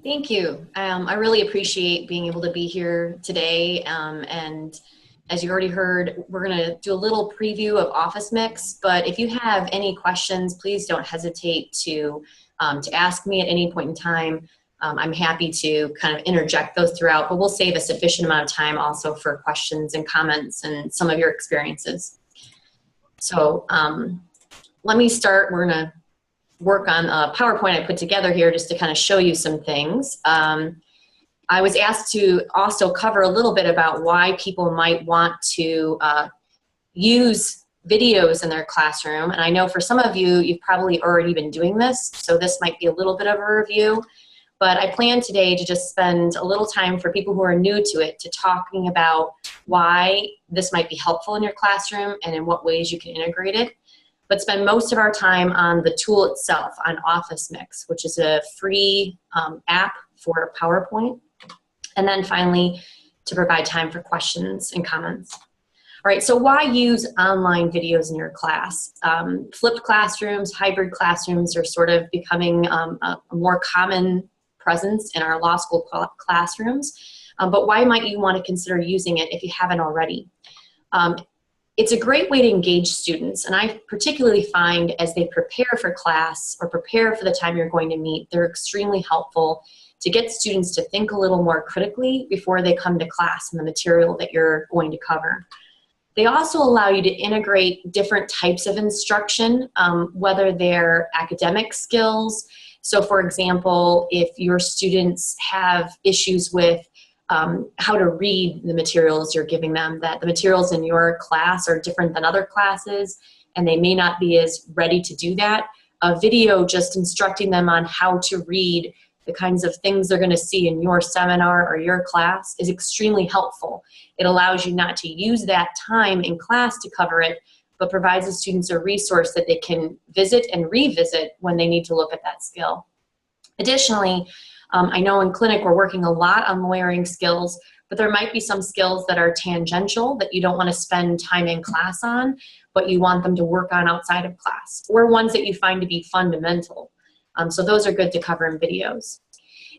Thank you. I really appreciate being able to be here today. And as you already heard, we're going to do a little preview of Office Mix. But if you have any questions, please don't hesitate to ask me at any point in time. I'm happy to kind of interject those throughout, but we'll save a sufficient amount of time also for questions and comments and some of your experiences. So let me start. We're going to work on a PowerPoint I put together here just to kind of show you some things. I was asked to also cover a little bit about why people might want to use videos in their classroom. And I know for some of you, you've probably already been doing this, so this might be a little bit of a review. But I plan today to just spend a little time for people who are new to it to talking about why this might be helpful in your classroom and in what ways you can integrate it. But spend most of our time on the tool itself, on Office Mix, which is a free app for PowerPoint. And then finally, to provide time for questions and comments. All right, so why use online videos in your class? Flipped classrooms, hybrid classrooms are sort of becoming a more common presence in our law school classrooms. But why might you want to consider using it if you haven't already? It's a great way to engage students, and I particularly find as they prepare for class or prepare for the time you're going to meet, they're extremely helpful to get students to think a little more critically before they come to class and the material that you're going to cover. They also allow you to integrate different types of instruction, whether they're academic skills. So for example, if your students have issues with how to read the materials you're giving them, that the materials in your class are different than other classes and they may not be as ready to do that. A video just instructing them on how to read the kinds of things they're going to see in your seminar or your class is extremely helpful. It allows you not to use that time in class to cover it, but provides the students a resource that they can visit and revisit when they need to look at that skill. Additionally, I know in clinic we're working a lot on lawyering skills, but there might be some skills that are tangential that you don't want to spend time in class on, but you want them to work on outside of class, or ones that you find to be fundamental. So those are good to cover in videos.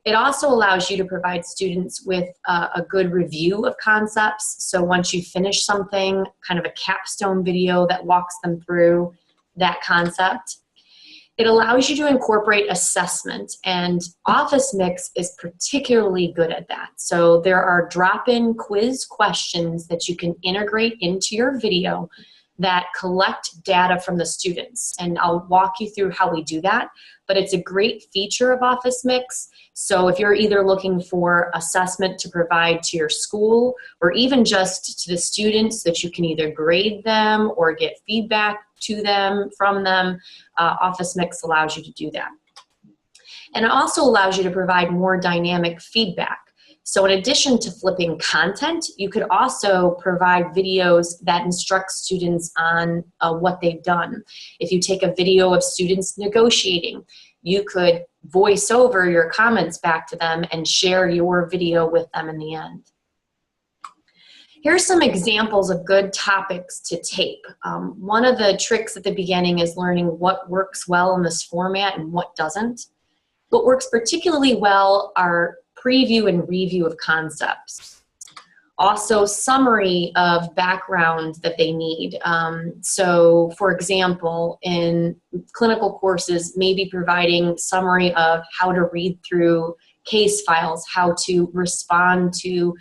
It also allows you to provide students with a good review of concepts. So once you finish something, kind of a capstone video that walks them through that concept. It allows you to incorporate assessment, and Office Mix is particularly good at that. So there are drop-in quiz questions that you can integrate into your video that collect data from the students. And I'll walk you through how we do that, but it's a great feature of Office Mix. So if you're either looking for assessment to provide to your school or even just to the students that you can either grade them or get feedback to them, from them, Office Mix allows you to do that. And it also allows you to provide more dynamic feedback. So in addition to flipping content, you could also provide videos that instruct students on what they've done. If you take a video of students negotiating, you could voice over your comments back to them and share your video with them in the end. Here's some examples of good topics to tape. One of the tricks at the beginning is learning what works well in this format and what doesn't. What works particularly well are preview and review of concepts. Also, summary of background that they need. So, for example, in clinical courses, maybe providing summary of how to read through case files, how to respond to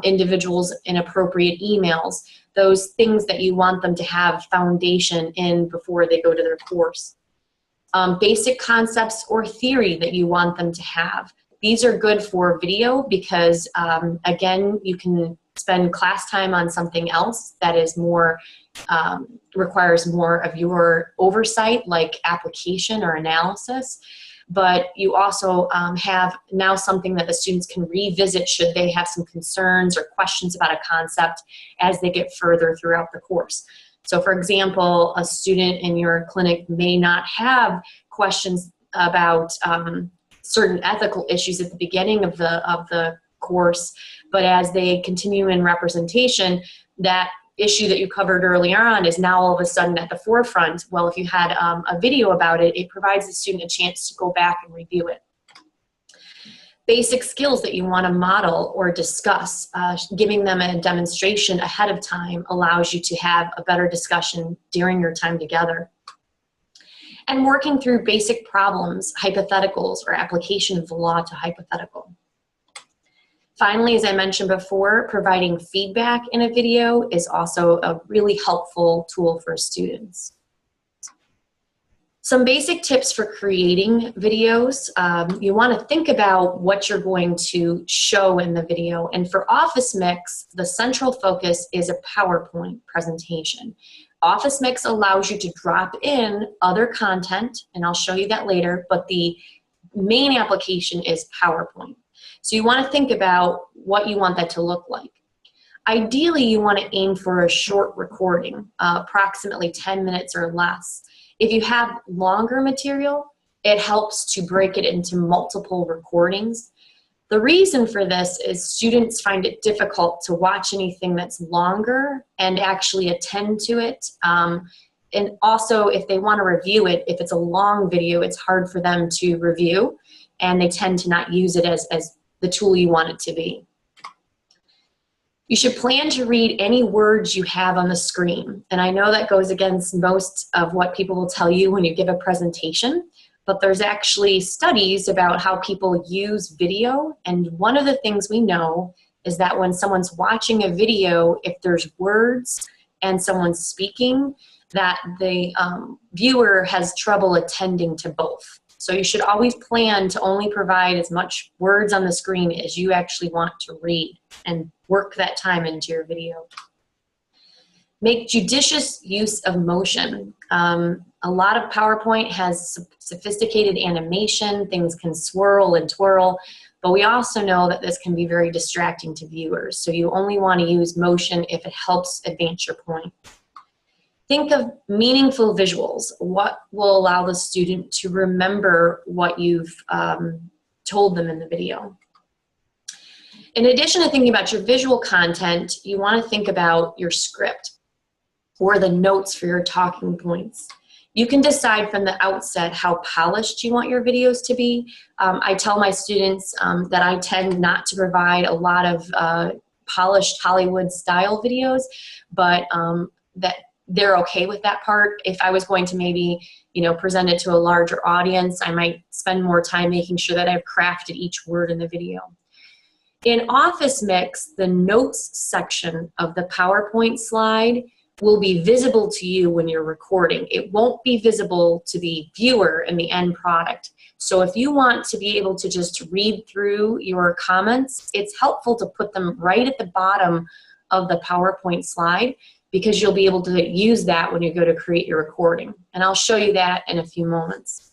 individuals in appropriate emails, those things that you want them to have foundation in before they go to their course. Basic concepts or theory that you want them to have. These are good for video because, again, you can spend class time on something else that is more, requires more of your oversight, like application or analysis. But you also have now something that the students can revisit should they have some concerns or questions about a concept as they get further throughout the course. So for example, a student in your clinic may not have questions about certain ethical issues at the beginning of the course, but as they continue in representation, that issue that you covered earlier on is now all of a sudden at the forefront. Well, if you had a video about it, it provides the student a chance to go back and review it. basic skills that you want to model or discuss. Giving them a demonstration ahead of time allows you to have a better discussion during your time together. And working through basic problems, hypotheticals, or application of the law to hypothetical. Finally, as I mentioned before, providing feedback in a video is also a really helpful tool for students. Some basic tips for creating videos. You want to think about what you're going to show in the video. And for OfficeMix, the central focus is a PowerPoint presentation. OfficeMix allows you to drop in other content, and I'll show you that later, but the main application is PowerPoint. So you want to think about what you want that to look like. Ideally, you want to aim for a short recording, approximately 10 minutes or less. If you have longer material, it helps to break it into multiple recordings. The reason for this is students find it difficult to watch anything that's longer and actually attend to it. And also, if they want to review it, if it's a long video, it's hard for them to review, and they tend to not use it as the tool you want it to be. You should plan to read any words you have on the screen. And I know that goes against most of what people will tell you when you give a presentation, but there's actually studies about how people use video. And one of the things we know is that when someone's watching a video, if there's words and someone's speaking, that the viewer has trouble attending to both. So you should always plan to only provide as much words on the screen as you actually want to read, and work that time into your video. Make judicious use of motion. A lot of PowerPoint has sophisticated animation, things can swirl and twirl, but we also know that this can be very distracting to viewers. So you only want to use motion if it helps advance your point. Think of meaningful visuals. What will allow the student to remember what you've told them in the video? In addition to thinking about your visual content, you want to think about your script or the notes for your talking points. You can decide from the outset how polished you want your videos to be. I tell my students that I tend not to provide a lot of polished Hollywood style videos, but that they're okay with that part. If I was going to maybe, present it to a larger audience, I might spend more time making sure that I've crafted each word in the video. In OfficeMix, the notes section of the PowerPoint slide will be visible to you when you're recording. It won't be visible to the viewer in the end product. So if you want to be able to just read through your comments, it's helpful to put them right at the bottom of the PowerPoint slide, because you'll be able to use that when you go to create your recording. And I'll show you that in a few moments.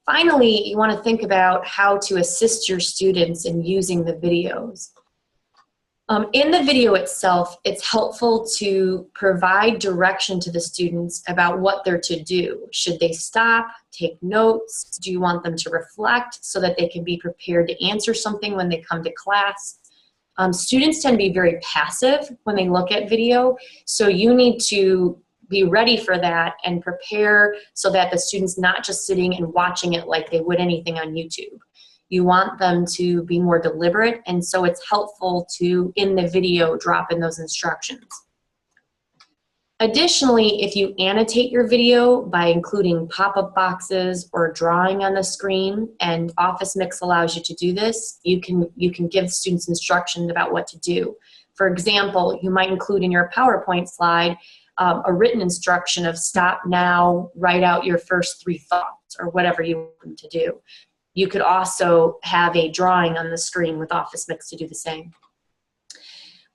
Finally, you want to think about how to assist your students in using the videos. In the video itself, it's helpful to provide direction to the students about what they're to do. Should they stop, take notes? Do you want them to reflect so that they can be prepared to answer something when they come to class? Students tend to be very passive when they look at video, so you need to be ready for that and prepare so that the student's not just sitting and watching it like they would anything on YouTube. You want them to be more deliberate, and so it's helpful to, in the video, drop in those instructions. Additionally, if you annotate your video by including pop-up boxes or drawing on the screen, and OfficeMix allows you to do this, you can give students instructions about what to do. For example, you might include in your PowerPoint slide a written instruction of stop now, write out your first 3 thoughts, or whatever you want them to do. You could also have a drawing on the screen with OfficeMix to do the same.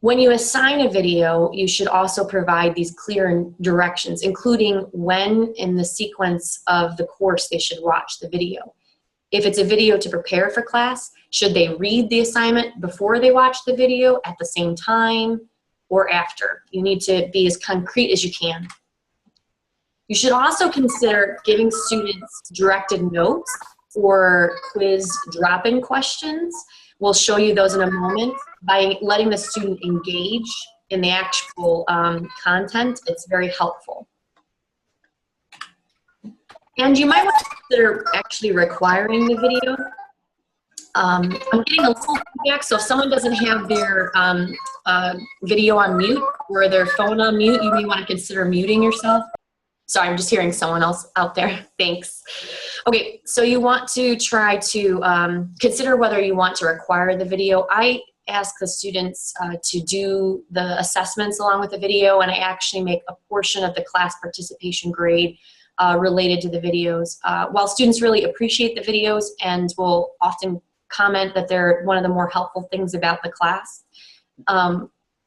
When you assign a video, you should also provide these clear directions, including when in the sequence of the course they should watch the video. If it's a video to prepare for class, should they read the assignment before they watch the video, at the same time, or after? You need to be as concrete as you can. You should also consider giving students directed notes or quiz drop-in questions. We'll show you those in a moment. By letting the student engage in the actual content, it's very helpful. And you might want to consider actually requiring the video. I'm getting a little feedback, so if someone doesn't have their video on mute or their phone on mute, you may want to consider muting yourself. Sorry, I'm just hearing someone else out there. Thanks. Okay, so you want to try to consider whether you want to require the video. I ask the students to do the assessments along with the video, and I actually make a portion of the class participation grade related to the videos. While students really appreciate the videos and will often comment that they're one of the more helpful things about the class,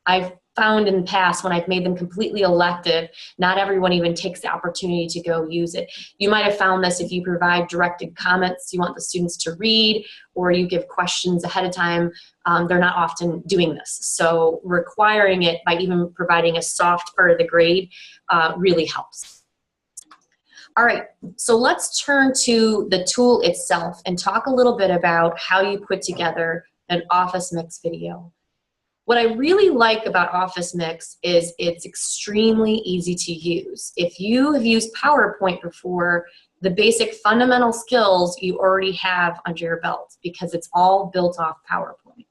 I've found in the past when I've made them completely elective, not everyone even takes the opportunity to go use it. You might have found this if you provide directed comments you want the students to read, or you give questions ahead of time. They're not often doing this. So requiring it by even providing a soft part of the grade really helps. All right, so let's turn to the tool itself and talk a little bit about how you put together an Office Mix video. What I really like about Office Mix is it's extremely easy to use. If you have used PowerPoint before, the basic fundamental skills you already have under your belt because it's all built off PowerPoint.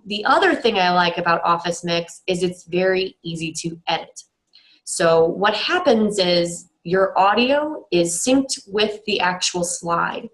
The other thing I like about Office Mix is it's very easy to edit. So what happens is your audio is synced with the actual slide,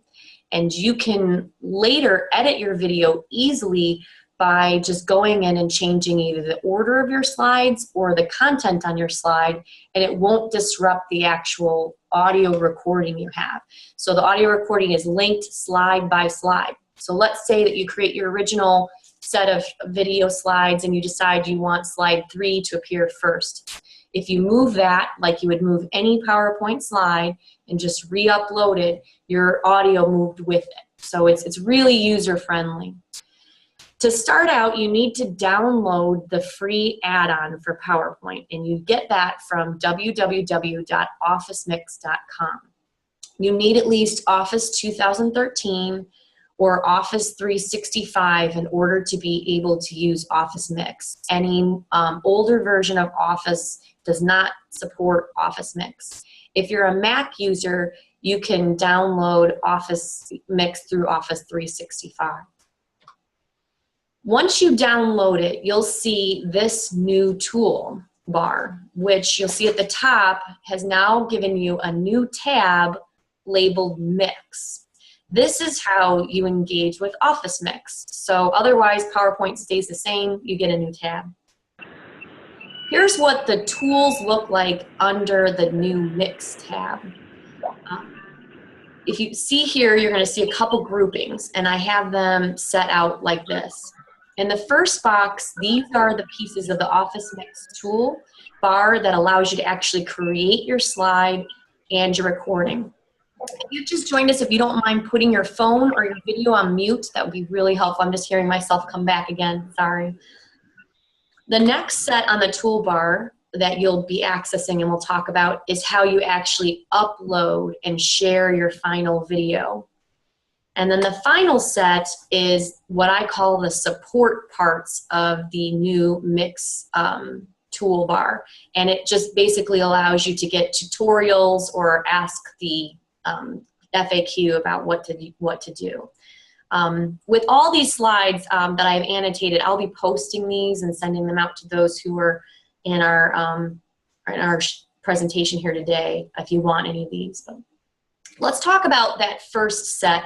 and you can later edit your video easily by just going in and changing either the order of your slides or the content on your slide, and it won't disrupt the actual audio recording you have. So the audio recording is linked slide by slide. So let's say that you create your original set of video slides and you decide you want slide 3 to appear first. If you move that like you would move any PowerPoint slide and just re-upload it, your audio moved with it. So it's really user-friendly. To start out, you need to download the free add-on for PowerPoint, and you get that from www.officemix.com. You need at least Office 2013 or Office 365 in order to be able to use Office Mix. Any older version of Office does not support Office Mix. If you're a Mac user, you can download Office Mix through Office 365. Once you download it, you'll see this new tool bar, which you'll see at the top has now given you a new tab labeled Mix. This is how you engage with Office Mix. So otherwise, PowerPoint stays the same, you get a new tab. Here's what the tools look like under the new Mix tab. If you see here, you're going to see a couple groupings, and I have them set out like this. In the first box, these are the pieces of the Office Mix tool bar that allows you to actually create your slide and your recording. If you've just joined us, if you don't mind putting your phone or your video on mute, that would be really helpful. I'm just hearing myself come back again, sorry. The next set on the toolbar that you'll be accessing and we'll talk about is how you actually upload and share your final video. And then the final set is what I call the support parts of the new Mix toolbar. And it just basically allows you to get tutorials or ask the FAQ about what to do. With all these slides that I've annotated, I'll be posting these and sending them out to those who are in our presentation here today if you want any of these. But let's talk about that first set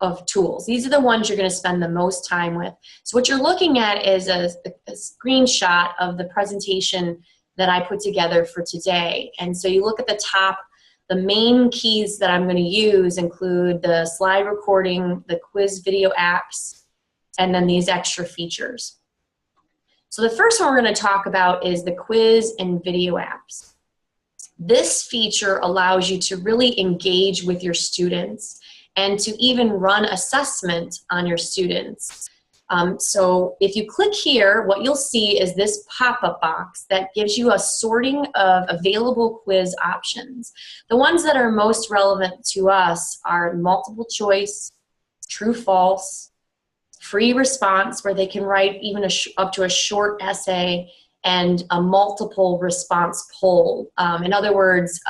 of tools. These are the ones you're going to spend the most time with. So what you're looking at is a screenshot of the presentation that I put together for today. And so you look at the top, the main keys that I'm going to use include the slide recording, the quiz video apps, and then these extra features. So the first one we're going to talk about is the quiz and video apps. This feature allows you to really engage with your students and to even run assessment on your students. So if you click here, what you'll see is this pop-up box that gives you a sorting of available quiz options. The ones that are most relevant to us are multiple choice, true, false, free response, where they can write even up to a short essay, and a multiple response poll. In other words,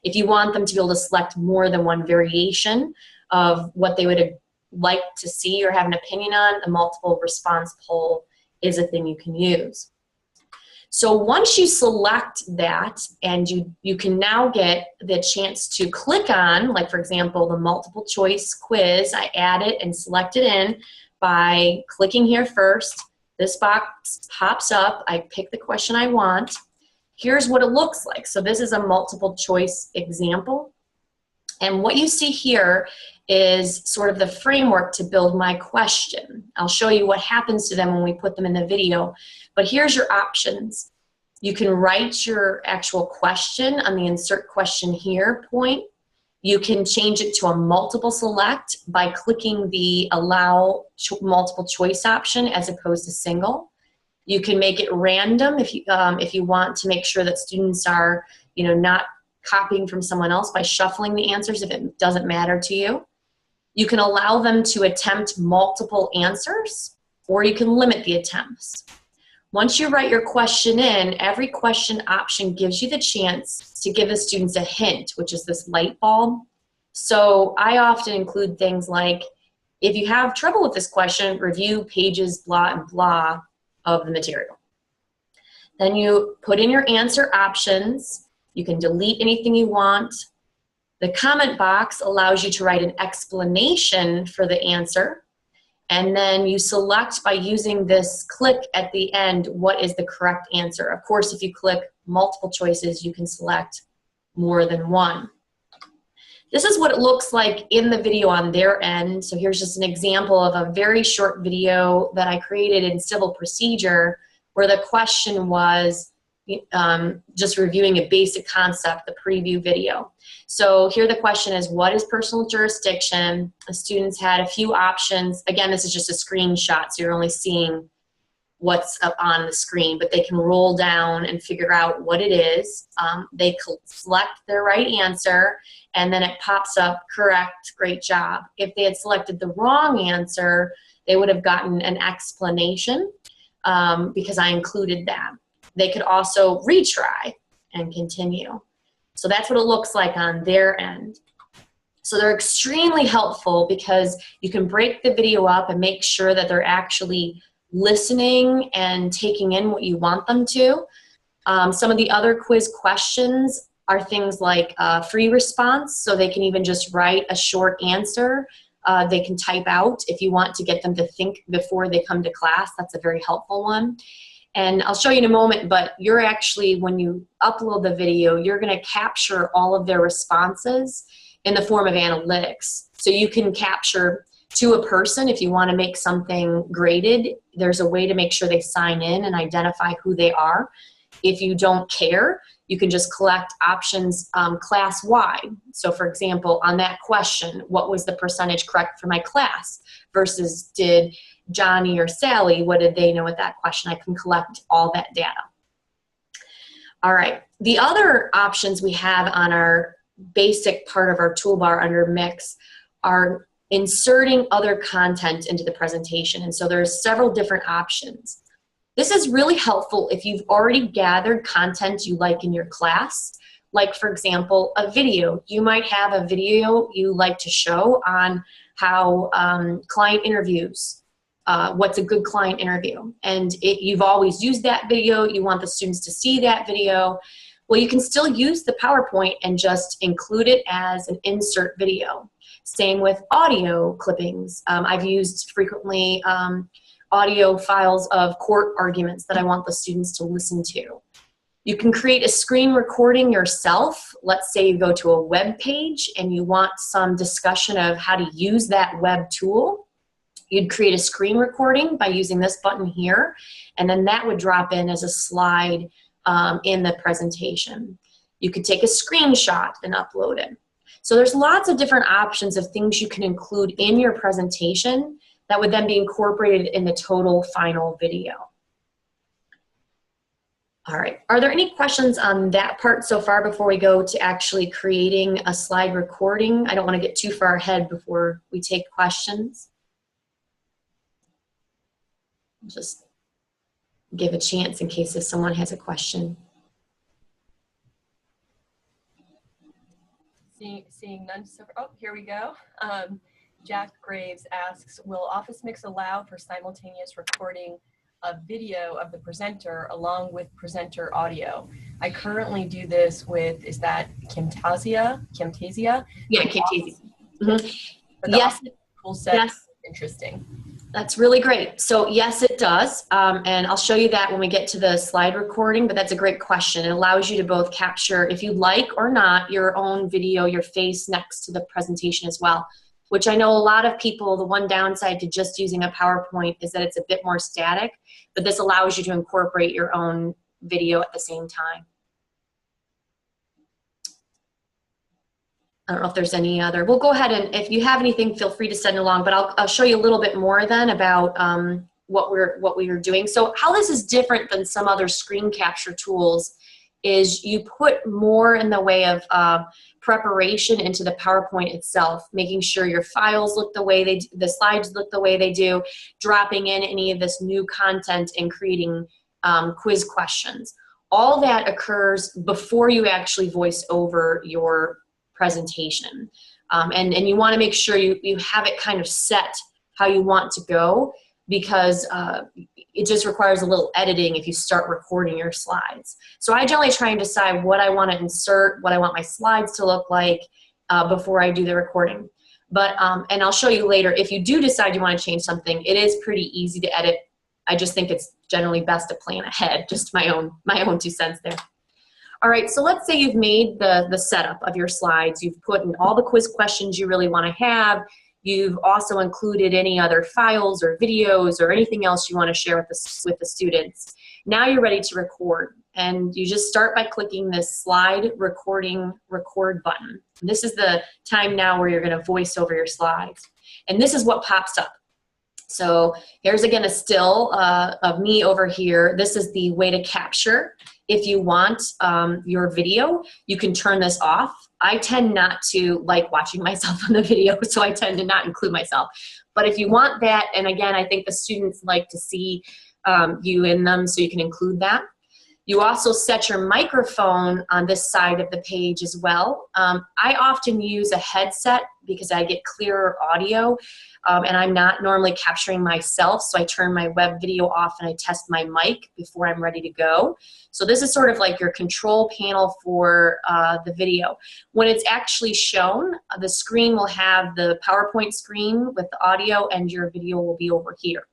if you want them to be able to select more than one variation of what they would like to see or have an opinion on, the multiple response poll is a thing you can use. So once you select that, and you can now get the chance to click on, like for example, the multiple choice quiz. I add it and select it in by clicking here first. This box pops up. I pick the question I want. Here's what it looks like. So this is a multiple choice example. And what you see here is sort of the framework to build my question. I'll show you what happens to them when we put them in the video. But here's your options. You can write your actual question on the insert question here point. You can change it to a multiple select by clicking the allow multiple choice option as opposed to single. You can make it random if you want to make sure that students are, not copying from someone else by shuffling the answers if it doesn't matter to you. You can allow them to attempt multiple answers, or you can limit the attempts. Once you write your question in, every question option gives you the chance to give the students a hint, which is this light bulb. So I often include things like, if you have trouble with this question, review pages blah and blah of the material. Then you put in your answer options. You can delete anything you want. The comment box allows you to write an explanation for the answer. And then you select by using this click at the end what is the correct answer. Of course, if you click multiple choices, you can select more than one. This is what it looks like in the video on their end. So here's just an example of a very short video that I created in Civil Procedure where the question was just reviewing a basic concept, the preview video. So here the question is, what is personal jurisdiction? The students had a few options. Again, this is just a screenshot, so you're only seeing what's up on the screen, but they can roll down and figure out what it is. They select their right answer, and then it pops up, correct, great job. If they had selected the wrong answer, they would have gotten an explanation because I included that. They could also retry and continue. So that's what it looks like on their end. So they're extremely helpful because you can break the video up and make sure that they're actually listening and taking in what you want them to. Some of the other quiz questions are things like free response, so they can even just write a short answer. They can type out if you want to get them to think before they come to class. That's a very helpful one. And I'll show you in a moment, but you're actually, when you upload the video, you're going to capture all of their responses in the form of analytics. So you can capture to a person if you want to make something graded. There's a way to make sure they sign in and identify who they are. If you don't care, you can just collect options class-wide. So for example, on that question, what was the percentage correct for my class versus did Johnny or Sally, what did they know with that question? I can collect all that data. All right, the other options we have on our basic part of our toolbar under Mix are inserting other content into the presentation. And so there's several different options. This is really helpful if you've already gathered content you like in your class. Like for example, a video. You might have a video you like to show on how client interviews, what's a good client interview. And you've always used that video, you want the students to see that video. Well, you can still use the PowerPoint and just include it as an insert video. Same with audio clippings. I've used frequently audio files of court arguments that I want the students to listen to. You can create a screen recording yourself. Let's say you go to a web page and you want some discussion of how to use that web tool. You'd create a screen recording by using this button here, and then that would drop in as a slide in the presentation. You could take a screenshot and upload it. So there's lots of different options of things you can include in your presentation that would then be incorporated in the total final video. All right, are there any questions on that part so far before we go to actually creating a slide recording? I don't want to get too far ahead before we take questions. Just give a chance in case if someone has a question. Seeing none so far. Oh, here we go. Jack Graves asks, will OfficeMix allow for simultaneous recording of video of the presenter along with presenter audio? I currently do this with, is that Camtasia? Yeah, Camtasia. Mm-hmm. Yes. Tool set. Yes. Interesting. That's really great. So yes, it does. And I'll show you that when we get to the slide recording, but that's a great question. It allows you to both capture, if you like or not, your own video, your face next to the presentation as well, which I know a lot of people, the one downside to just using a PowerPoint is that it's a bit more static, but this allows you to incorporate your own video at the same time. I don't know if there's any other. We'll go ahead and if you have anything, feel free to send along. But I'll show you a little bit more then about what we are doing. So how this is different than some other screen capture tools is you put more in the way of preparation into the PowerPoint itself, making sure your files look the way the slides look the way they do, dropping in any of this new content and creating quiz questions. All that occurs before you actually voice over your presentation. And you want to make sure you have it kind of set how you want to go, because it just requires a little editing if you start recording your slides. So I generally try and decide what I want to insert, what I want my slides to look like before I do the recording. But, and I'll show you later, if you do decide you want to change something, it is pretty easy to edit. I just think it's generally best to plan ahead, just my own 2 cents there. All right, so let's say you've made the setup of your slides. You've put in all the quiz questions you really want to have. You've also included any other files or videos or anything else you want to share with the students. Now you're ready to record, and you just start by clicking this slide recording record button. This is the time now where you're going to voice over your slides, and this is what pops up. So here's again a still of me over here. This is the way to capture. If you want your video, you can turn this off. I tend not to like watching myself on the video, so I tend to not include myself. But if you want that, and again, I think the students like to see you in them, so you can include that. You also set your microphone on this side of the page as well. I often use a headset because I get clearer audio, and I'm not normally capturing myself, so I turn my web video off and I test my mic before I'm ready to go. So this is sort of like your control panel for the video. When it's actually shown, the screen will have the PowerPoint screen with the audio, and your video will be over here.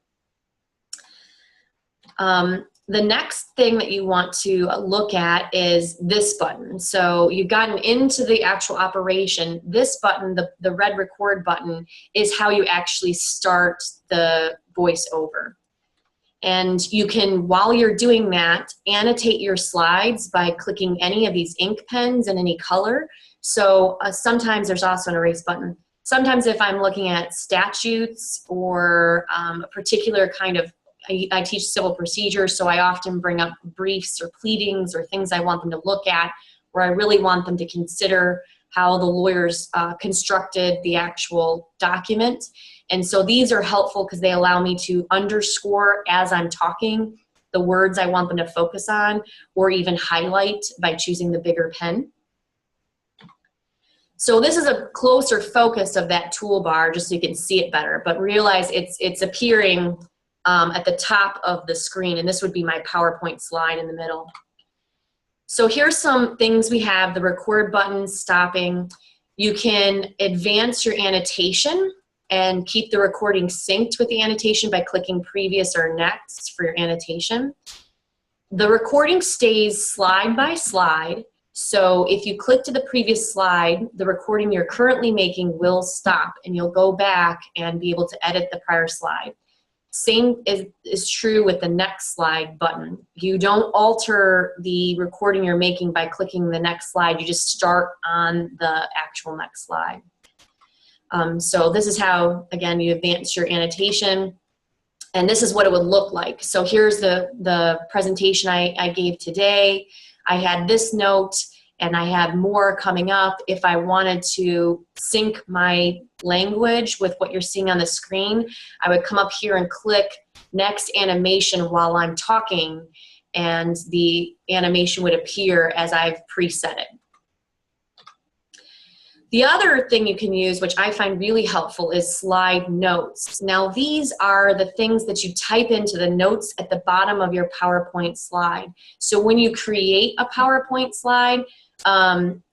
The next thing that you want to look at is this button. So you've gotten into the actual operation. This button, the red record button, is how you actually start the voiceover. And you can, while you're doing that, annotate your slides by clicking any of these ink pens in any color. So sometimes there's also an erase button. Sometimes if I'm looking at statutes or a particular kind of, I teach civil procedure, so I often bring up briefs or pleadings or things I want them to look at, where I really want them to consider how the lawyers constructed the actual document. And so these are helpful because they allow me to underscore as I'm talking the words I want them to focus on, or even highlight by choosing the bigger pen. So this is a closer focus of that toolbar, just so you can see it better, but realize it's appearing at the top of the screen, and this would be my PowerPoint slide in the middle. So here's some things we have: the record button, stopping. You can advance your annotation and keep the recording synced with the annotation by clicking previous or next for your annotation. The recording stays slide by slide, so if you click to the previous slide, the recording you're currently making will stop, and you'll go back and be able to edit the prior slide. Same is true with the next slide button. You don't alter the recording you're making by clicking the next slide. You just start on the actual next slide. So this is how, again, you advance your annotation. And this is what it would look like. So here's the presentation I gave today. I had this note, and I have more coming up. If I wanted to sync my language with what you're seeing on the screen, I would come up here and click next animation while I'm talking, and the animation would appear as I've preset it. The other thing you can use, which I find really helpful, is slide notes. Now, these are the things that you type into the notes at the bottom of your PowerPoint slide. So when you create a PowerPoint slide,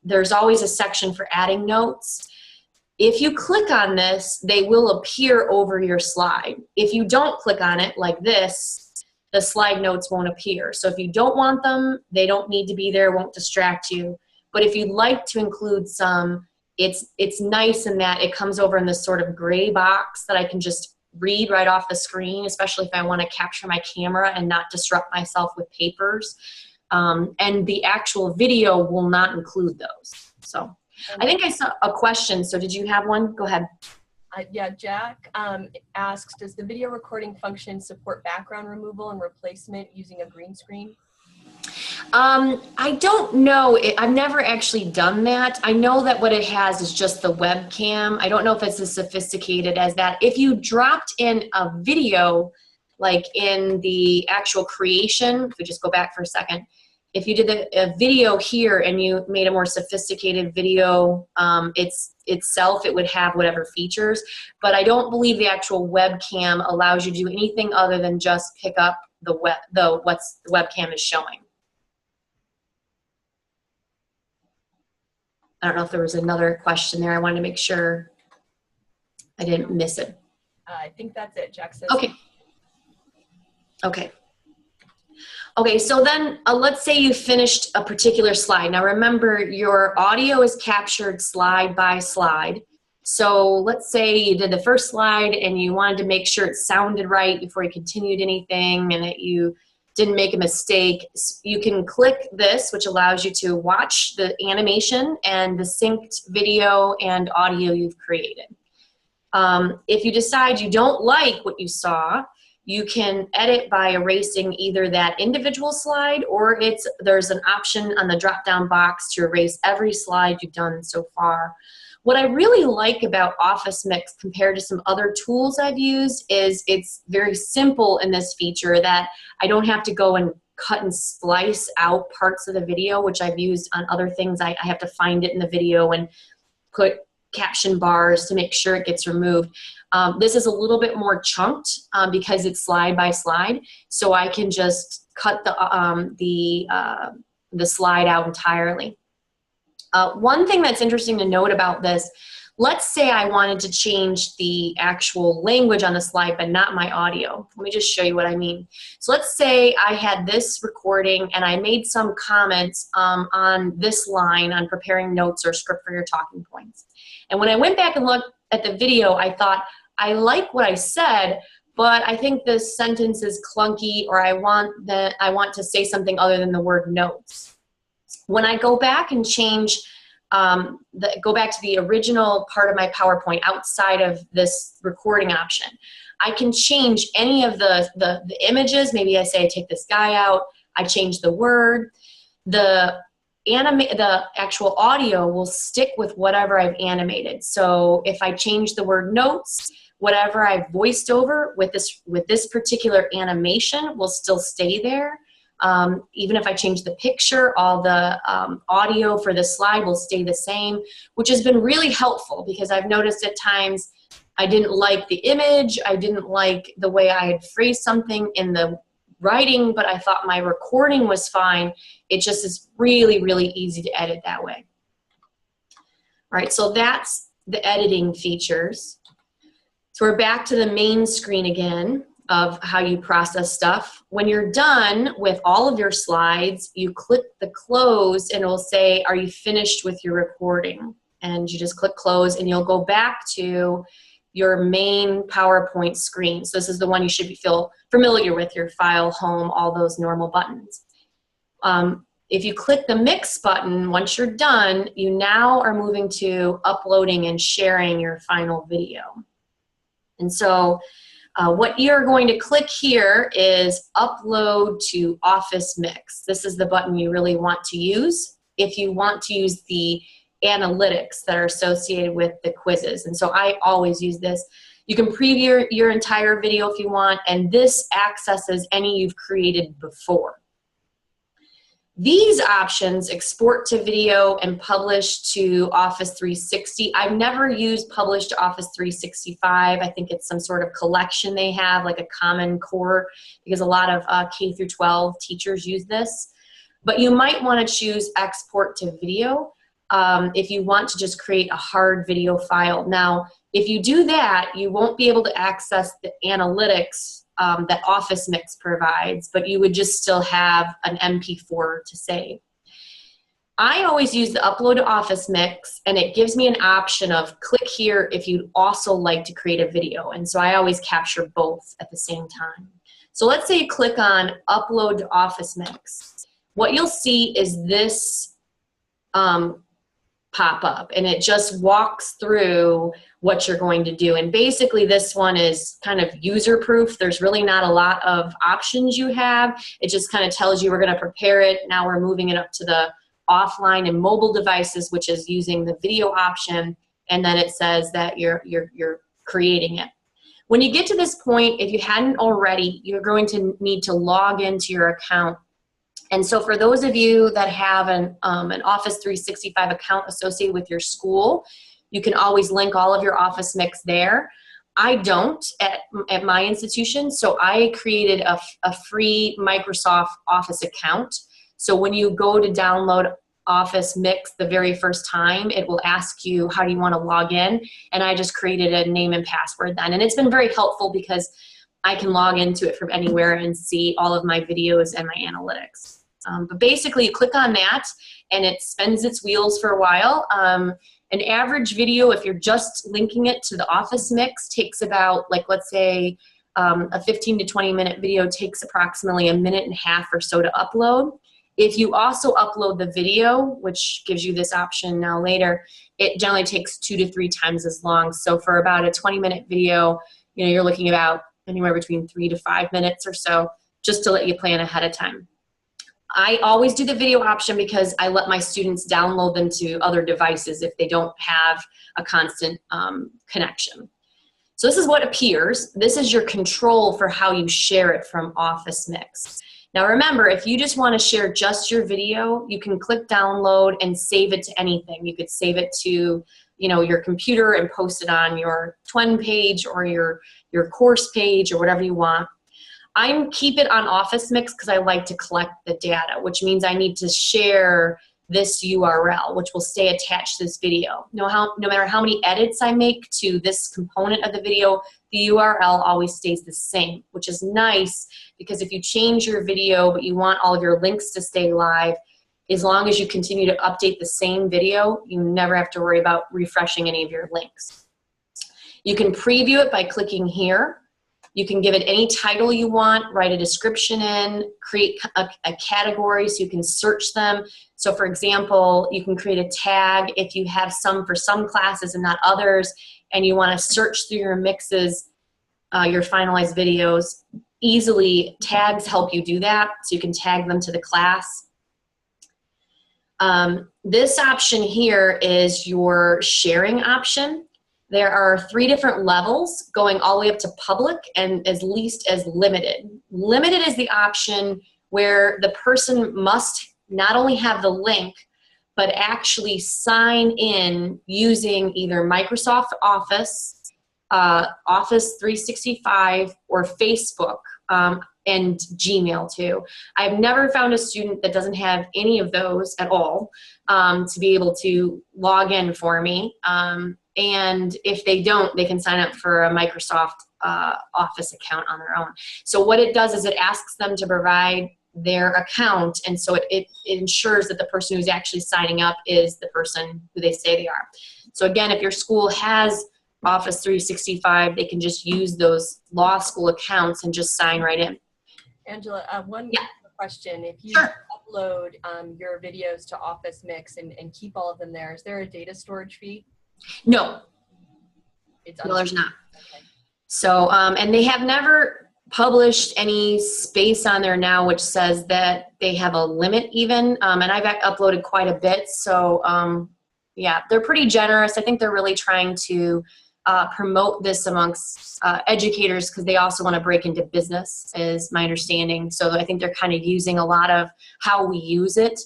there's always a section for adding notes. If you click on this, they will appear over your slide. If you don't click on it like this, the slide notes won't appear. So if you don't want them, they don't need to be there, won't distract you. But if you'd like to include some, it's nice in that it comes over in this sort of gray box that I can just read right off the screen, especially if I want to capture my camera and not disrupt myself with papers. And the actual video will not include those. So I think I saw a question. So did you have one? Go ahead. Yeah, Jack asks, does the video recording function support background removal and replacement using a green screen? I don't know. I've never actually done that. I know that what it has is just the webcam. I don't know if it's as sophisticated as that. If you dropped in a video, like in the actual creation, if we just go back for a second, if you did a video here and you made a more sophisticated video itself, it would have whatever features. But I don't believe the actual webcam allows you to do anything other than just pick up what the webcam is showing. I don't know if there was another question there. I wanted to make sure I didn't miss it. I think that's it, Jack says. Okay. Okay. Okay, so then let's say you finished a particular slide. Now remember, your audio is captured slide by slide. So let's say you did the first slide and you wanted to make sure it sounded right before you continued anything and that you didn't make a mistake. You can click this, which allows you to watch the animation and the synced video and audio you've created. If you decide you don't like what you saw, you can edit by erasing either that individual slide or there's an option on the drop-down box to erase every slide you've done so far. What I really like about Office Mix compared to some other tools I've used is it's very simple in this feature that I don't have to go and cut and splice out parts of the video, which I've used on other things. I have to find it in the video and put caption bars to make sure it gets removed. This is a little bit more chunked because it's slide by slide, so I can just cut the slide out entirely. One thing that's interesting to note about this, let's say I wanted to change the actual language on the slide but not my audio. Let me just show you what I mean. So let's say I had this recording and I made some comments on this line on preparing notes or script for your talking points. And when I went back and looked at the video, I thought, I like what I said, but I think this sentence is clunky, or I want to say something other than the word notes. When I go back and change, go back to the original part of my PowerPoint outside of this recording option, I can change any of the images. Maybe I say I take this guy out, I change the word. The actual audio will stick with whatever I've animated. So if I change the word notes, whatever I've voiced over with this particular animation will still stay there. Even if I change the picture, all the audio for the slide will stay the same, which has been really helpful because I've noticed at times I didn't like the image, I didn't like the way I had phrased something in the writing, but I thought my recording was fine. It just is really, really easy to edit that way. All right, so that's the editing features. So we're back to the main screen again of how you process stuff. When you're done with all of your slides, you click the close and it'll say, are you finished with your recording? And you just click close and you'll go back to your main PowerPoint screen. So this is the one you should feel familiar with, your file, home, all those normal buttons. If you click the mix button, once you're done, you now are moving to uploading and sharing your final video. And so what you're going to click here is upload to Office Mix. This is the button you really want to use if you want to use the analytics that are associated with the quizzes. And so I always use this. You can preview your entire video if you want, and this accesses any you've created before. These options, export to video and publish to Office 360. I've never used publish to Office 365. I think it's some sort of collection they have, like a common core, because a lot of K through 12 teachers use this. But you might want to choose export to video if you want to just create a hard video file. Now, if you do that, you won't be able to access the analytics that Office Mix provides, but you would just still have an MP4 to save. I always use the upload to Office Mix, and it gives me an option of click here if you'd also like to create a video. And so I always capture both at the same time. So let's say you click on upload to Office Mix. What you'll see is this pop up, and it just walks through what you're going to do. And basically this one is kind of user proof. There's really not a lot of options you have. It just kind of tells you we're going to prepare it. Now we're moving it up to the offline and mobile devices, which is using the video option. And then it says that you're creating it. When you get to this point, if you hadn't already, you're going to need to log into your account. And so for those of you that have an Office 365 account associated with your school, you can always link all of your Office Mix there. I don't at my institution, so I created a free Microsoft Office account. So when you go to download Office Mix the very first time, it will ask you how do you want to log in, and I just created a name and password then. And it's been very helpful because I can log into it from anywhere and see all of my videos and my analytics. But basically, you click on that, and it spins its wheels for a while. An average video, if you're just linking it to the Office Mix, takes about, like, let's say, a 15 to 20 minute video takes approximately 1.5 minutes or so to upload. If you also upload the video, which gives you this option now later, it generally takes 2 to 3 times as long. So for about a 20-minute video, you know, you're looking about anywhere between 3 to 5 minutes or so, just to let you plan ahead of time. I always do the video option because I let my students download them to other devices if they don't have a constant connection. So this is what appears. This is your control for how you share it from Office Mix. Now remember, if you just want to share just your video, you can click download and save it to anything. You could save it to, you know, your computer and post it on your TWEN page or your course page or whatever you want. I keep it on Office Mix because I like to collect the data, which means I need to share this URL, which will stay attached to this video. No matter how many edits I make to this component of the video, the URL always stays the same, which is nice because if you change your video but you want all of your links to stay live, as long as you continue to update the same video, you never have to worry about refreshing any of your links. You can preview it by clicking here. You can give it any title you want, write a description in, create a category so you can search them. So for example, you can create a tag if you have some for some classes and not others, and you want to search through your mixes, your finalized videos. Easily, tags help you do that, so you can tag them to the class. This option here is your sharing option. There are 3 different levels going all the way up to public and as least as limited. Limited is the option where the person must not only have the link, but actually sign in using either Microsoft Office, Office 365, or Facebook, and Gmail too. I've never found a student that doesn't have any of those at all to be able to log in for me. And if they don't, they can sign up for a Microsoft Office account on their own. So what it does is it asks them to provide their account, and so it ensures that the person who's actually signing up is the person who they say they are. So again, if your school has Office 365, they can just use those law school accounts and just sign right in. Angela, one question. If you Sure. upload your videos to Office Mix and keep all of them there, is there a data storage fee? No. It's No, there's not. Okay. So, and they have never published any space on there now which says that they have a limit even, and I've uploaded quite a bit, so yeah, they're pretty generous. I think they're really trying to promote this amongst educators because they also want to break into business, is my understanding. So I think they're kind of using a lot of how we use it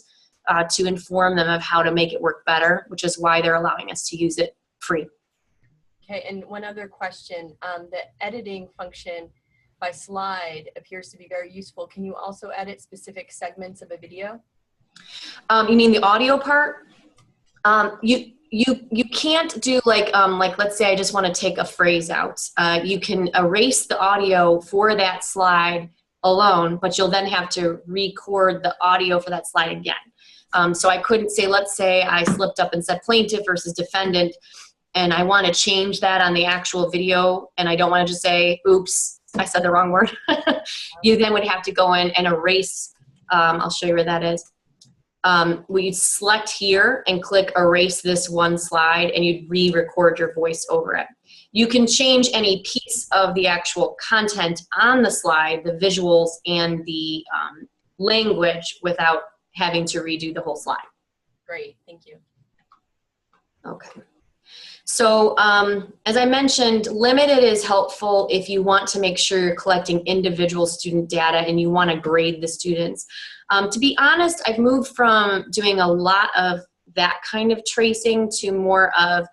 to inform them of how to make it work better, which is why they're allowing us to use it free. Okay, and one other question. The editing function by slide appears to be very useful. Can you also edit specific segments of a video? You mean the audio part? You can't do like let's say I just want to take a phrase out. You can erase the audio for that slide alone, but you'll then have to record the audio for that slide again. So I couldn't say, let's say I slipped up and said plaintiff versus defendant, and I want to change that on the actual video, and I don't want to just say, oops, I said the wrong word. You then would have to go in and erase. I'll show you where that is. You'd select here and click erase this one slide, and you'd re-record your voice over it. You can change any piece of the actual content on the slide, the visuals and the language, without having to redo the whole slide. Great, thank you. Okay. So as I mentioned, limited is helpful if you want to make sure you're collecting individual student data and you want to grade the students. To be honest, I've moved from doing a lot of that kind of tracing to more of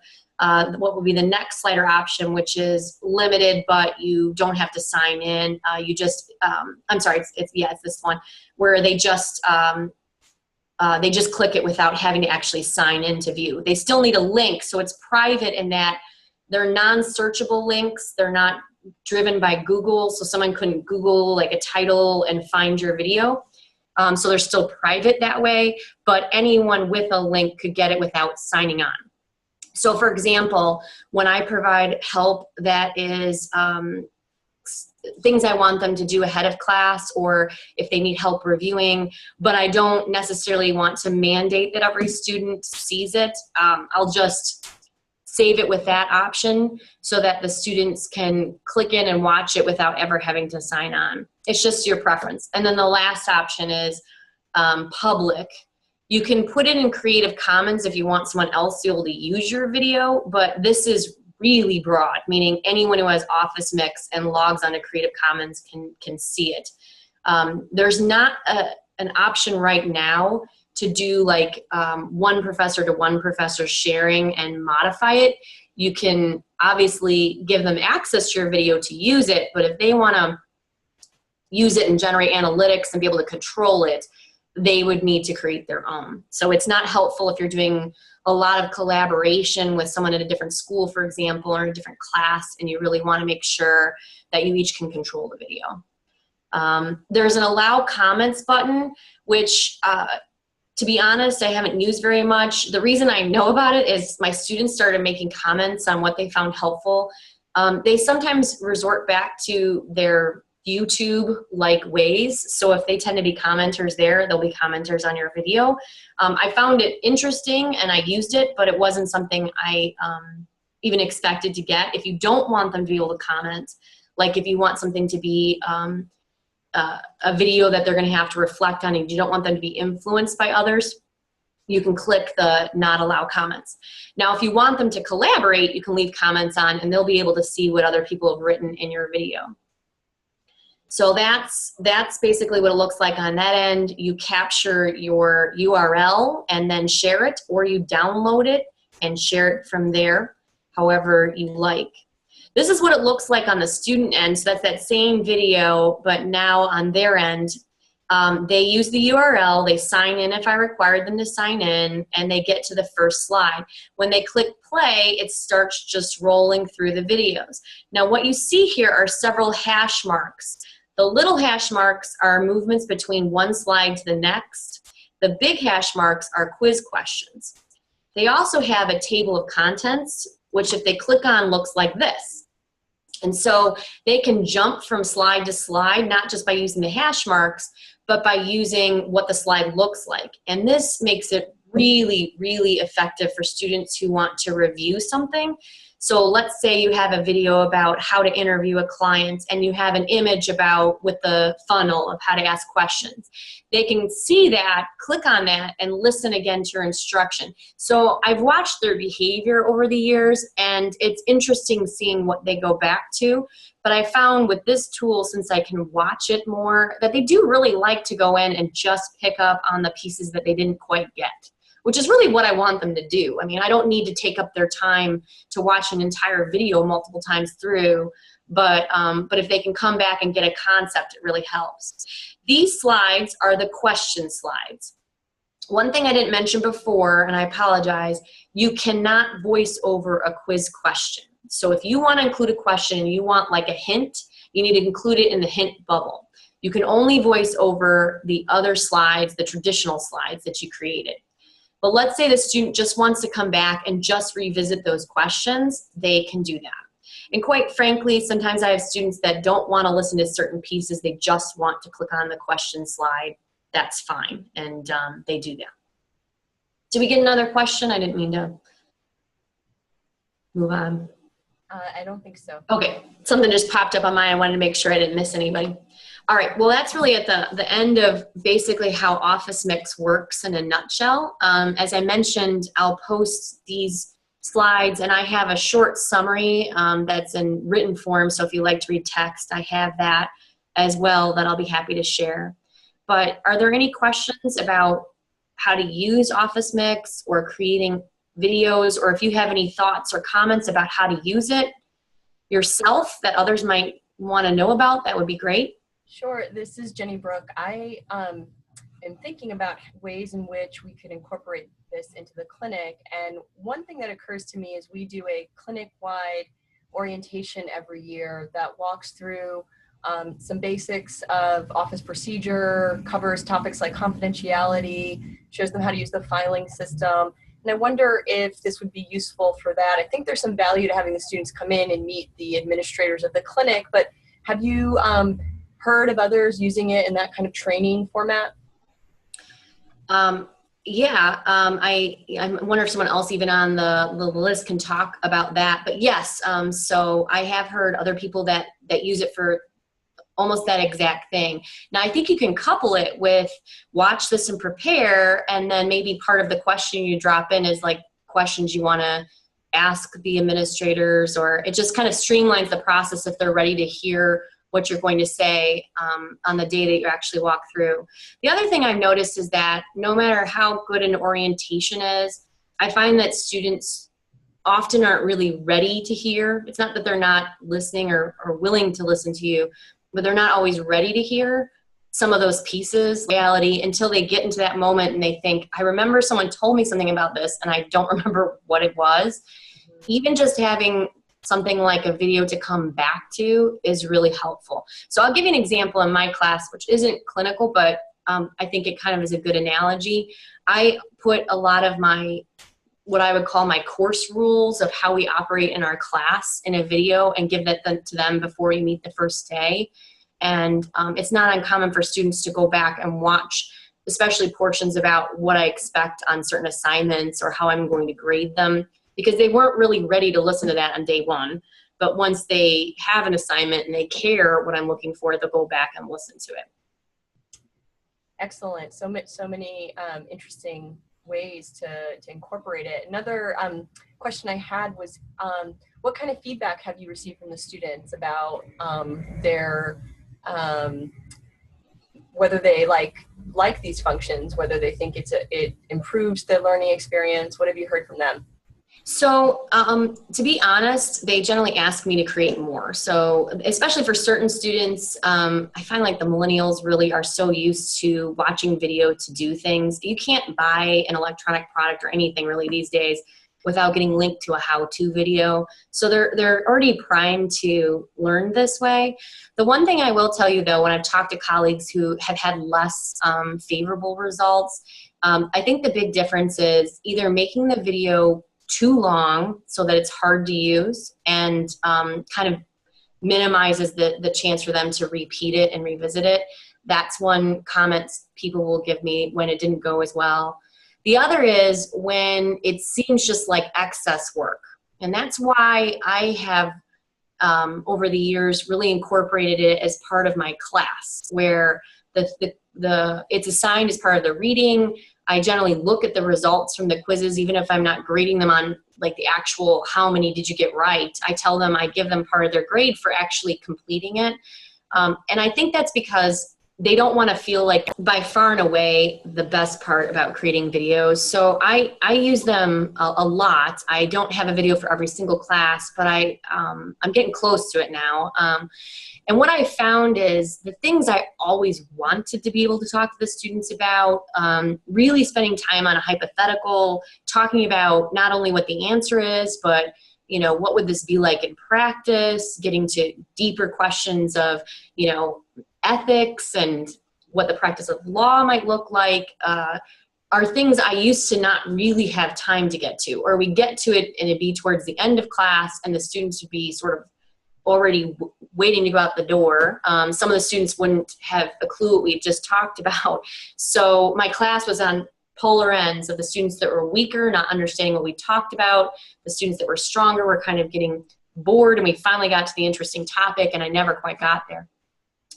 what will be the next slider option, which is limited, but you don't have to sign in. You just, I'm sorry, it's this one, where they just click it without having to actually sign in to view. They still need a link, so it's private in that they're non-searchable links. They're not driven by Google, so someone couldn't Google like a title and find your video. So they're still private that way, but anyone with a link could get it without signing on. So for example, when I provide help that is things I want them to do ahead of class, or if they need help reviewing, but I don't necessarily want to mandate that every student sees it, I'll just save it with that option so that the students can click in and watch it without ever having to sign on. It's just your preference. And then the last option is public. You can put it in Creative Commons if you want someone else to be able to use your video, but this is really broad, meaning anyone who has Office Mix and logs onto Creative Commons can see it. There's not an option right now to do like one professor to one professor sharing and modify it. You can obviously give them access to your video to use it, but if they want to use it and generate analytics and be able to control it, they would need to create their own. So it's not helpful if you're doing a lot of collaboration with someone at a different school, for example, or in a different class, and you really want to make sure that you each can control the video. There's an allow comments button, which to be honest, I haven't used very much. The reason I know about it is my students started making comments on what they found helpful. They sometimes resort back to their YouTube-like ways. So if they tend to be commenters there, they'll be commenters on your video. I found it interesting and I used it, but it wasn't something I even expected to get. If you don't want them to be able to comment, like if you want something to be a video that they're going to have to reflect on and you don't want them to be influenced by others, you can click the not allow comments. Now, if you want them to collaborate, you can leave comments on and they'll be able to see what other people have written in your video. So that's basically what it looks like on that end. You capture your URL and then share it, or you download it and share it from there, however you like. This is what it looks like on the student end. So that's that same video, but now on their end, they use the URL, they sign in if I required them to sign in, and they get to the first slide. When they click play, it starts just rolling through the videos. Now what you see here are several hash marks. The little hash marks are movements between one slide to the next. The big hash marks are quiz questions. They also have a table of contents, which if they click on looks like this. And so they can jump from slide to slide, not just by using the hash marks, but by using what the slide looks like. And this makes it really, really effective for students who want to review something. So let's say you have a video about how to interview a client and you have an image about with the funnel of how to ask questions. They can see that, click on that, and listen again to your instruction. So I've watched their behavior over the years, and it's interesting seeing what they go back to. But I found with this tool, since I can watch it more, that they do really like to go in and just pick up on the pieces that they didn't quite get, which is really what I want them to do. I mean, I don't need to take up their time to watch an entire video multiple times through, but if they can come back and get a concept, it really helps. These slides are the question slides. One thing I didn't mention before, and I apologize, you cannot voice over a quiz question. So if you want to include a question and you want like a hint, you need to include it in the hint bubble. You can only voice over the other slides, the traditional slides that you created. But let's say the student just wants to come back and just revisit those questions, they can do that. And quite frankly, sometimes I have students that don't want to listen to certain pieces, they just want to click on the question slide. That's fine, and they do that. Did we get another question? I didn't mean to move on. I don't think so. Okay, something just popped up on mine. I wanted to make sure I didn't miss anybody. All right, well, that's really at the end of basically how Office Mix works in a nutshell. As I mentioned, I'll post these slides, and I have a short summary that's in written form, so if you like to read text, I have that as well that I'll be happy to share. But are there any questions about how to use Office Mix or creating videos, or if you have any thoughts or comments about how to use it yourself that others might want to know about, that would be great. Sure. This is Jenny Brooke. I am thinking about ways in which we could incorporate this into the clinic. And one thing that occurs to me is we do a clinic-wide orientation every year that walks through some basics of office procedure, covers topics like confidentiality, shows them how to use the filing system. And I wonder if this would be useful for that. I think there's some value to having the students come in and meet the administrators of the clinic, but have you heard of others using it in that kind of training format? Yeah, I wonder if someone else even on the list can talk about that. But yes, so I have heard other people that use it for almost that exact thing. Now, I think you can couple it with watch this and prepare, and then maybe part of the question you drop in is like questions you want to ask the administrators, or it just kind of streamlines the process if they're ready to hear what you're going to say on the day that you actually walk through. The other thing I've noticed is that no matter how good an orientation is, I find that students often aren't really ready to hear. It's not that they're not listening or willing to listen to you, but they're not always ready to hear some of those pieces, reality, until they get into that moment and they think, I remember someone told me something about this and I don't remember what it was. Even just having something like a video to come back to is really helpful. So I'll give you an example in my class, which isn't clinical, but I think it kind of is a good analogy. I put a lot of my, what I would call my course rules of how we operate in our class in a video and give that to them before we meet the first day. And it's not uncommon for students to go back and watch, especially portions about what I expect on certain assignments or how I'm going to grade them, because they weren't really ready to listen to that on day one. But once they have an assignment and they care what I'm looking for, they'll go back and listen to it. Excellent. So many interesting ways to incorporate it. Another question I had was, what kind of feedback have you received from the students about their, whether they like these functions, whether they think it improves their learning experience? What have you heard from them? So to be honest, they generally ask me to create more. So especially for certain students, I find like the millennials really are so used to watching video to do things. You can't buy an electronic product or anything really these days without getting linked to a how-to video. So they're already primed to learn this way. The one thing I will tell you though, when I've talked to colleagues who have had less favorable results, I think the big difference is either making the video too long so that it's hard to use and kind of minimizes the chance for them to repeat it and revisit it. That's one comment people will give me when it didn't go as well. The other is when it seems just like excess work. And that's why I have, over the years, really incorporated it as part of my class, where it's assigned as part of the reading. I generally look at the results from the quizzes, even if I'm not grading them on like the actual how many did you get right. I give them part of their grade for actually completing it. And I think that's because they don't want to feel like, by far and away, the best part about creating videos. So I use them a lot. I don't have a video for every single class, but I'm getting close to it now. And what I found is the things I always wanted to be able to talk to the students about, really spending time on a hypothetical, talking about not only what the answer is, but what would this be like in practice, getting to deeper questions of, ethics and what the practice of law might look like, are things I used to not really have time to get to, or we get to it and it'd be towards the end of class and the students would be sort of already waiting to go out the door. Some of the students wouldn't have a clue what we've just talked about. So my class was on polar ends of the students that were weaker, not understanding what we talked about. The students that were stronger were kind of getting bored, and we finally got to the interesting topic, and I never quite got there.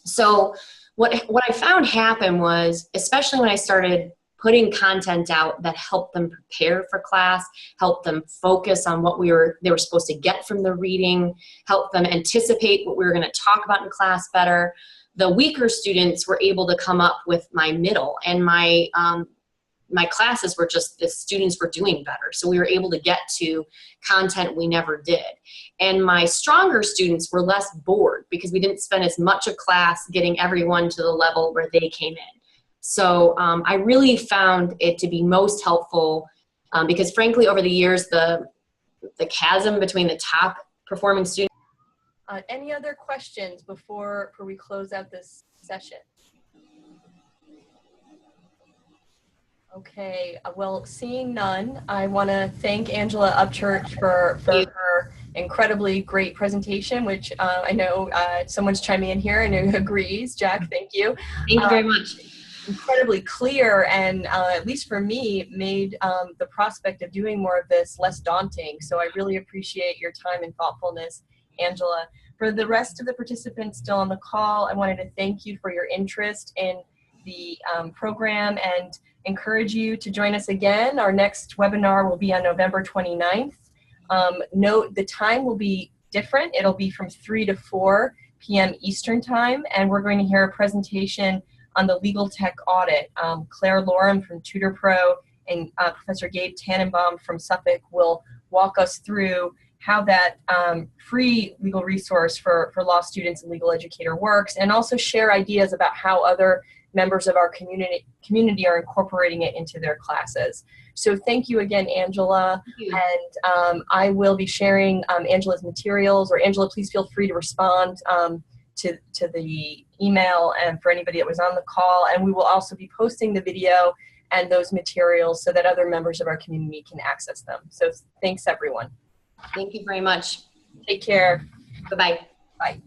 So what I found happen was, especially when I started putting content out that helped them prepare for class, helped them focus on what they were supposed to get from the reading, helped them anticipate what we were going to talk about in class better, the weaker students were able to come up with my middle, and my classes were just, the students were doing better. So we were able to get to content we never did. And my stronger students were less bored because we didn't spend as much of class getting everyone to the level where they came in. So I really found it to be most helpful because frankly, over the years, the chasm between the top performing students. Any other questions before we close out this session? Okay, well, seeing none, I want to thank Angela Upchurch for her incredibly great presentation, which I know someone's chiming in here and who agrees. Jack, thank you. Thank you very much. Incredibly clear, and at least for me, made the prospect of doing more of this less daunting. So I really appreciate your time and thoughtfulness, Angela. For the rest of the participants still on the call, I wanted to thank you for your interest in the program and encourage you to join us again. Our next webinar will be on November 29th. Note the time will be different. It'll be from 3 to 4 p.m. Eastern time, and we're going to hear a presentation on the legal tech audit. Claire Lorem from TutorPro and Professor Gabe Tannenbaum from Suffolk will walk us through how that free legal resource for law students and legal educator works, and also share ideas about how other members of our community are incorporating it into their classes. So thank you again, Angela. Thank you. And I will be sharing Angela's materials, or Angela, please feel free to respond to the email and for anybody that was on the call. And we will also be posting the video and those materials so that other members of our community can access them. So thanks, everyone. Thank you very much. Take care. Bye-bye. Bye.